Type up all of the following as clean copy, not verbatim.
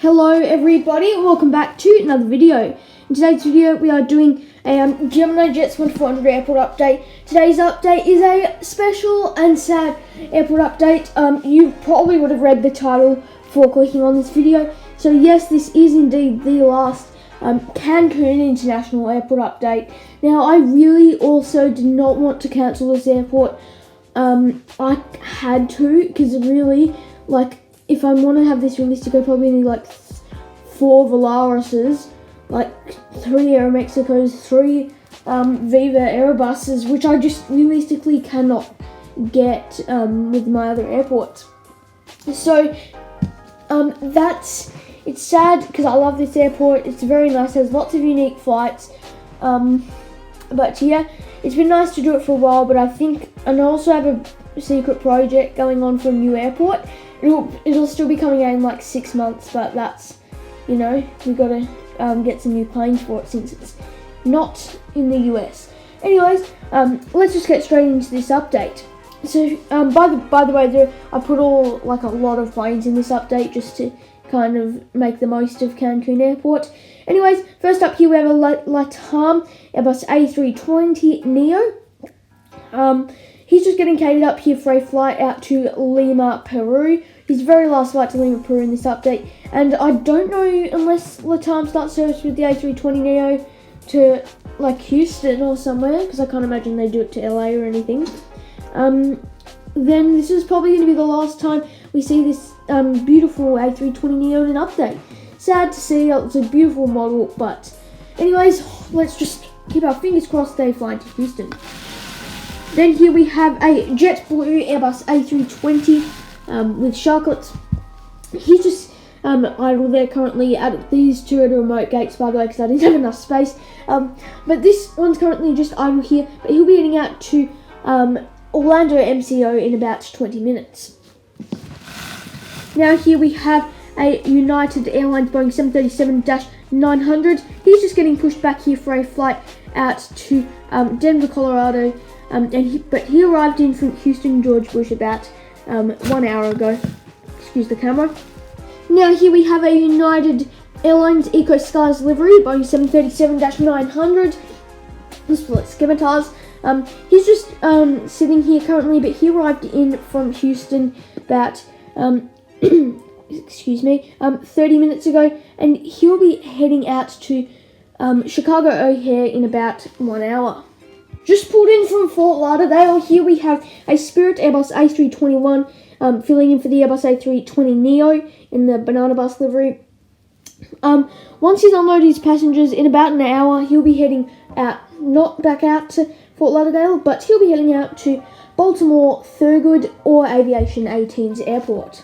Hello everybody, welcome back to another video. In today's video we are doing a Gemini Jets 1400 airport update. Today's update is a special and sad airport update. You probably would have read the title before clicking on this video. So yes, this is indeed the last Cancun International airport update. Now I really also did not want to cancel this airport. I had to, because really, if I want to have this realistic, I probably need 4 Volarises, 3 Aeromexicos, 3 Viva Aerobuses, which I just realistically cannot get with my other airports. So it's sad because I love this airport. It's very nice, has lots of unique flights. But yeah, it's been nice to do it for a while, but I think, and I also have a secret project going on for a new airport. It'll still be coming out in 6 months, but that's, we gotta get some new planes for it since it's not in the US. Anyways, let's just get straight into this update. So, by the way, I put a lot of planes in this update just to kind of make the most of Cancun Airport. Anyways, first up here we have a LATAM Airbus A320neo. He's just getting catered up here for a flight out to Lima, Peru. His very last flight to Lima, Peru in this update. And I don't know unless LATAM starts service with the A320neo to Houston or somewhere, because I can't imagine they do it to LA or anything. Then this is probably going to be the last time we see this beautiful A320neo in an update. Sad to see, it's a beautiful model, but anyways, let's just keep our fingers crossed they fly to Houston. Then here we have a JetBlue Airbus A320 with sharklets. He's just idle there currently. Added these two at remote gates, by the way, because I didn't have enough space. But this one's currently just idle here, but he'll be heading out to Orlando MCO in about 20 minutes. Now here we have a United Airlines Boeing 737-900. He's just getting pushed back here for a flight out to Denver, Colorado. But he arrived in from Houston, George Bush about 1 hour ago. Excuse the camera. Now here we have a United Airlines Eco Skies livery, Boeing 737-900. The split scimitars. He's just sitting here currently, but he arrived in from Houston about 30 minutes ago, and he'll be heading out to Chicago O'Hare in about 1 hour. Just pulled in from Fort Lauderdale, here we have a Spirit Airbus A321 filling in for the Airbus A320neo in the banana bus livery. Once he's unloaded his passengers in about an hour, he'll be heading out, not back out to Fort Lauderdale, but he'll be heading out to Baltimore, Thurgood, or Aviation 18's airport.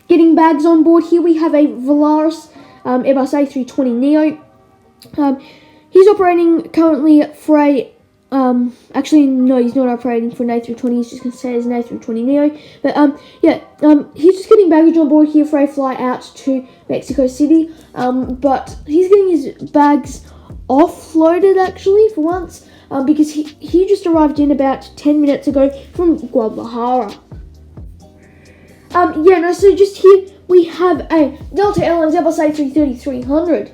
Getting bags on board, here we have a Volaris Airbus A320neo. He's operating currently for a actually, no, he's not operating for an A320, he's just going to say it's an A320neo. But, he's just getting baggage on board here for a flight out to Mexico City. But he's getting his bags offloaded, actually, for once, because he just arrived in about 10 minutes ago from Guadalajara. So just here we have a Delta Airlines Airbus A330-300.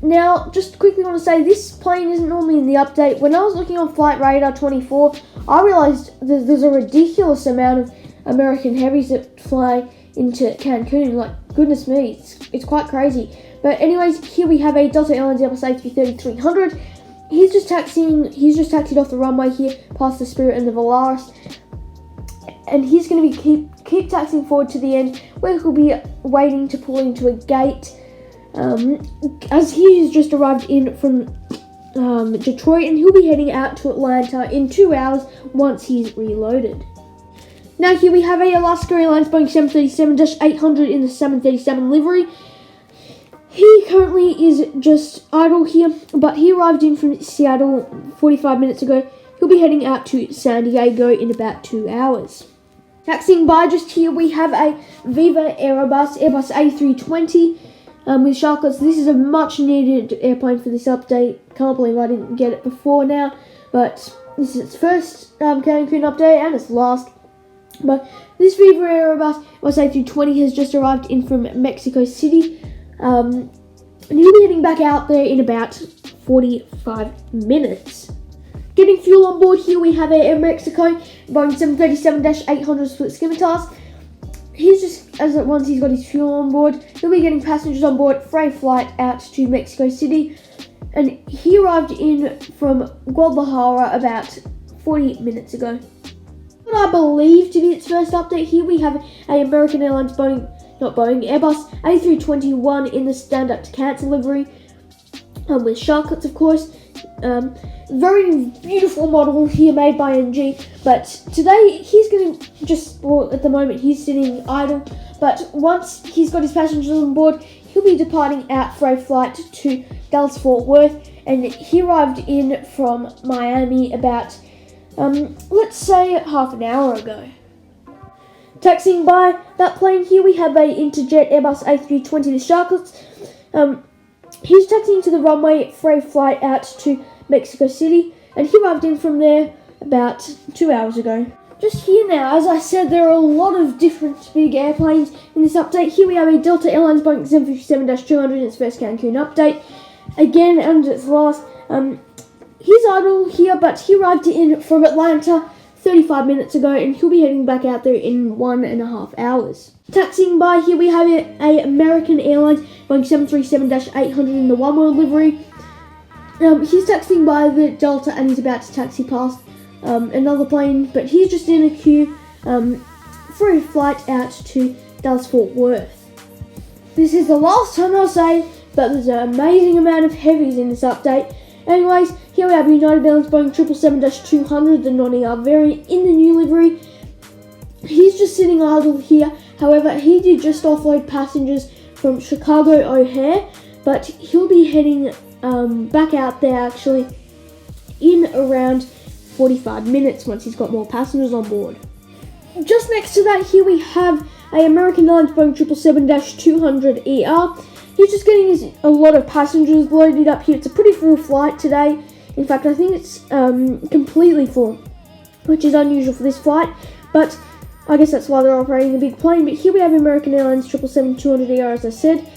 Now, just quickly want to say, this plane isn't normally in the update. When I was looking on Flight Radar 24, I realized there's a ridiculous amount of American heavies that fly into Cancun. Goodness me, it's quite crazy. But anyways, here we have a Delta Airlines Airbus A330-300. He's just taxied off the runway here, past the Spirit and the Volaris. And he's going to be keep taxiing forward to the end, where he'll be waiting to pull into a gate. As he has just arrived in from Detroit, and he'll be heading out to Atlanta in 2 hours once he's reloaded. Now here we have a Alaska Airlines Boeing 737-800 in the 737 livery. He currently is just idle here, but he arrived in from Seattle 45 minutes ago. He'll be heading out to San Diego in about 2 hours. Taxiing by just here, we have a Viva Airbus A320 with sharklets. This is a much needed airplane for this update. Can't believe I didn't get it before now, but this is its first Cancun update and its last. But this Viva Airbus A320 has just arrived in from Mexico City. And he'll be heading back out there in about 45 minutes. Getting fuel on board here, we have Air Mexico Boeing 737-800 split scimitars. He's just, once he's got his fuel on board, he'll be getting passengers on board for a flight out to Mexico City. And he arrived in from Guadalajara about 40 minutes ago. What I believe to be its first update here, we have a American Airlines Airbus A321 in the stand-up to cancel livery, with sharklets, of course. Very beautiful model here made by NG, but today he's going to at the moment he's sitting idle, but once he's got his passengers on board, he'll be departing out for a flight to Dallas Fort Worth, and he arrived in from Miami about let's say half an hour ago. Taxiing by that plane here, we have a Interjet Airbus A320 to Sharklets. He's taxiing to the runway for a flight out to Mexico City, and he arrived in from there about 2 hours ago. Just here now, as I said, there are a lot of different big airplanes in this update. Here we have a Delta Airlines Boeing 757-200 in its first Cancun update. Again, and its last, he's idle here, but he arrived in from Atlanta 35 minutes ago, and he'll be heading back out there in 1.5 hours. Taxiing by here, we have a American Airlines Boeing 737-800 in the One World livery. He's taxiing by the Delta, and he's about to taxi past another plane, but he's just in a queue for a flight out to Dallas Fort Worth. This is the last time I'll say, but there's an amazing amount of heavies in this update. Anyways, here we have United Airlines Boeing 777-200, the non-ER variant in the new livery. He's just sitting idle here. However, he did just offload passengers from Chicago O'Hare, but he'll be heading back out there actually in around 45 minutes once he's got more passengers on board. Just next to that, here we have a American Airlines Boeing 777-200ER. He's just getting a lot of passengers loaded up here. It's a pretty full flight today. In fact, I think it's completely full, which is unusual for this flight, but I guess that's why they're operating a big plane. But here we have American Airlines 777-200ER, as I said.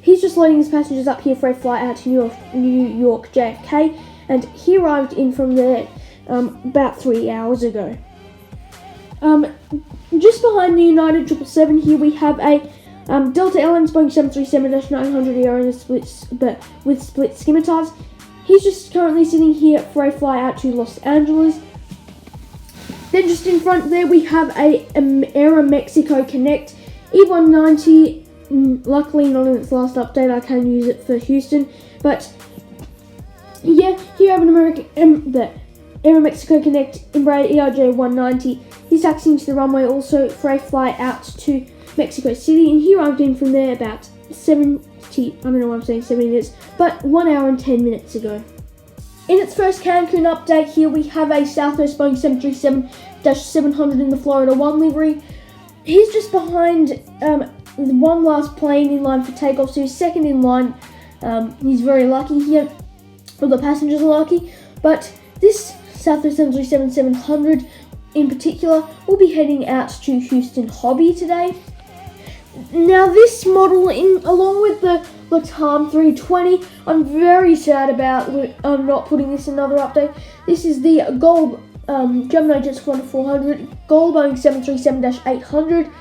He's just loading his passengers up here for a flight out to New York JFK, and he arrived in from there about 3 hours ago. Just behind the United 777 here, we have a Delta Airlines Boeing 737-900ER with split scimitars. He's just currently sitting here for a flight out to Los Angeles. Then just in front there, we have a Aeromexico Connect E190. Luckily not in its last update, I can use it for Houston. But yeah, here you have the Aeromexico Connect Embraer ERJ 190. He's taxiing to the runway also for a flight out to Mexico City, and he arrived in from there about 70 minutes, but 1 hour and 10 minutes ago. In its first Cancun update here, we have a Southwest Boeing 737-700 in the Florida 1 livery. He's just behind the one last plane in line for takeoff, so he's second in line. He's very lucky here. All the passengers are lucky, but this Southwest 737-700 in particular will be heading out to Houston Hobby today. Now this model, along with the Latam 320, I'm very sad about not putting this in another update. This is the gold Gemini Jet Squadron 400 gold Boeing 737-800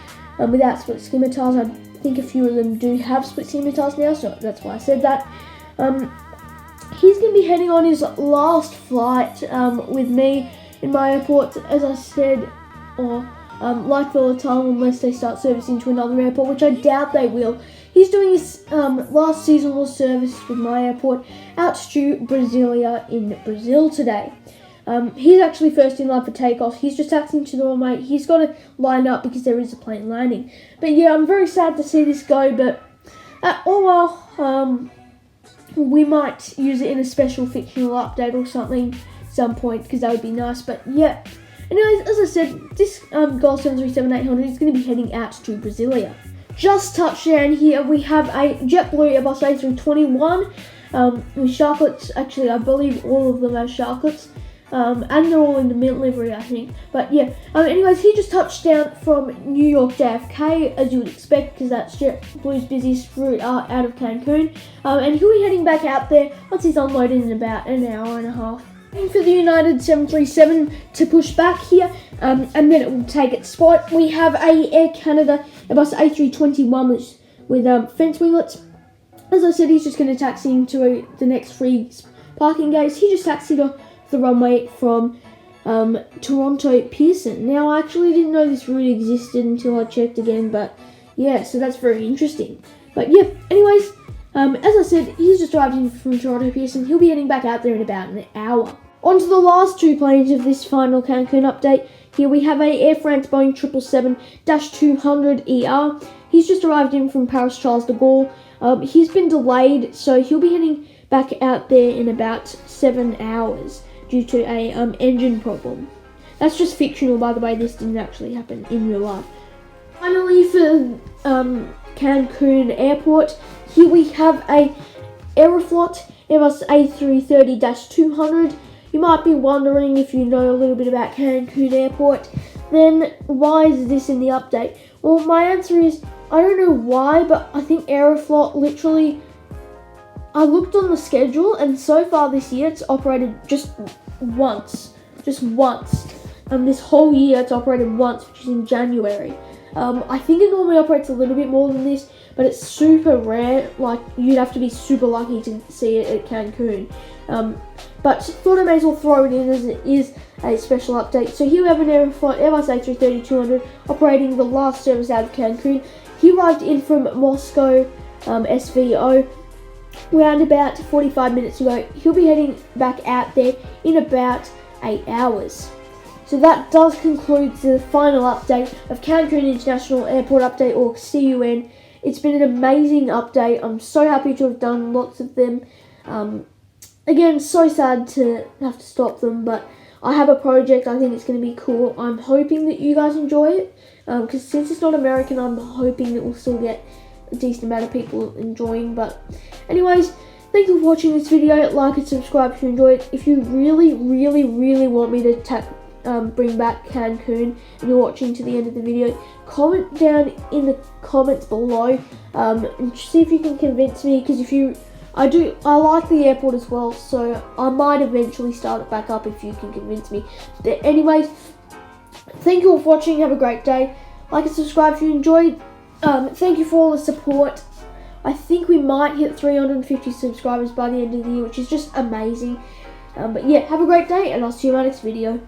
without split scimitars. I think a few of them do have split scimitars now, so that's why I said that. He's going to be heading on his last flight with me in my airport, as I said, or like the Latam, unless they start servicing to another airport, which I doubt they will. He's doing his last seasonal service with my airport out to Brasilia in Brazil today. He's actually first in line for takeoff. He's just taxiing to the runway. He's got to line up because there is a plane landing. But yeah, I'm very sad to see this go, but we might use it in a special fictional update or something at some point, because that would be nice. But yeah, anyways, as I said, this Gold 737-800 is going to be heading out to Brasilia. Just touched down here, we have a JetBlue Airbus A321 with sharklets. Actually, I believe all of them have sharklets. and they're all in the mint livery, I think. But yeah, anyways, he just touched down from New York JFK, as you would expect, because that's JetBlue's busiest route out of Cancun. And he'll be heading back out there once he's unloaded in about an hour and a half. Waiting for the United 737 to push back here, and then it will take its spot. We have a Air Canada Airbus A321 with fence winglets. As I said, he's just going to taxi into the next free parking gates. He just taxied off the runway from Toronto Pearson. Now, I actually didn't know this route existed until I checked again, but yeah, so that's very interesting. But yeah, anyways, as I said, he's just arrived in from Toronto Pearson. He'll be heading back out there in about an hour. On to the last two planes of this final Cancun update. Here we have a Air France Boeing 777-200ER. He's just arrived in from Paris Charles de Gaulle. He's been delayed, so he'll be heading back out there in about 7 hours due to a engine problem. That's just fictional, by the way. This didn't actually happen in real life. Finally, for Cancun Airport, here we have a Aeroflot Airbus A330-200. You might be wondering, if you know a little bit about Cancun Airport, then why is this in the update? Well, my answer is, I don't know why, but I think Aeroflot literally, I looked on the schedule, and so far this year it's operated just once. This whole year it's operated once, which is in January. I think it normally operates a little bit more than this, but it's super rare. Like, you'd have to be super lucky to see it at Cancun. But thought I may as well throw it in, as it is a special update. So here we have an Aeroflot Airbus A330-200 operating the last service out of Cancun. He arrived in from Moscow SVO around about 45 minutes ago. He'll be heading back out there in about 8 hours. So that does conclude the final update of Cancun International Airport Update, or CUN. It's been an amazing update. I'm so happy to have done lots of them. Again, so sad to have to stop them, but I have a project. I think it's going to be cool. I'm hoping that you guys enjoy it, because since it's not American, I'm hoping that we'll still get a decent amount of people enjoying. But anyways, thank you for watching this video. Like and subscribe if you enjoyed it. If you really want me to bring back Cancun and you're watching to the end of the video, comment down in the comments below and see if you can convince me, because I like the airport as well, so I might eventually start it back up if you can convince me. But anyways, thank you all for watching. Have a great day. Like and subscribe if you enjoyed. Thank you for all the support. I think we might hit 350 subscribers by the end of the year, which is just amazing. But yeah, have a great day, and I'll see you in my next video.